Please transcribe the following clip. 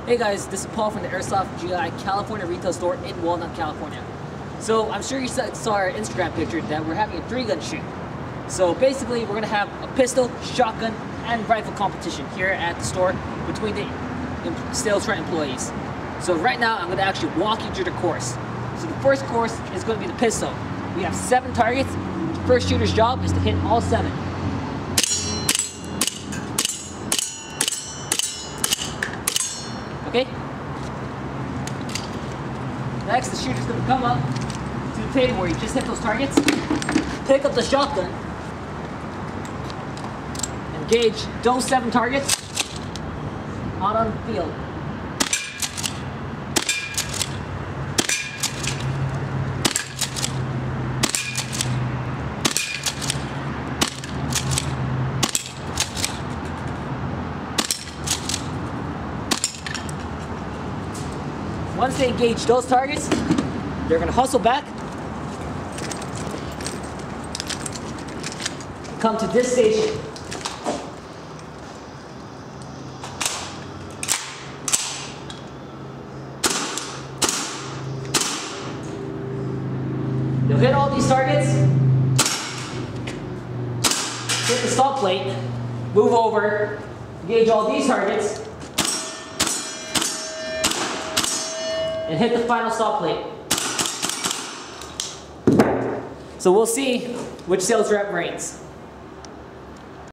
Hey guys, this is Paul from the Airsoft Gi California retail store in Walnut, California. So I'm sure you saw our Instagram picture that we're having a 3-gun shoot. So basically we're going to have a pistol, shotgun, and rifle competition here at the store between the sales rep employees. So right now I'm going to actually walk you through the course. So the first course is going to be the pistol. We have 7 targets. The first shooter's job is to hit all 7. Okay? Next, the shooter's going to come up to the table where you just hit those targets, pick up the shotgun, engage those 7 targets out on the field. Once they engage those targets, they're going to hustle back, come to this station. They'll hit all these targets, hit the stop plate, move over, engage all these targets, and hit the final stop plate. So we'll see which sales rep reigns.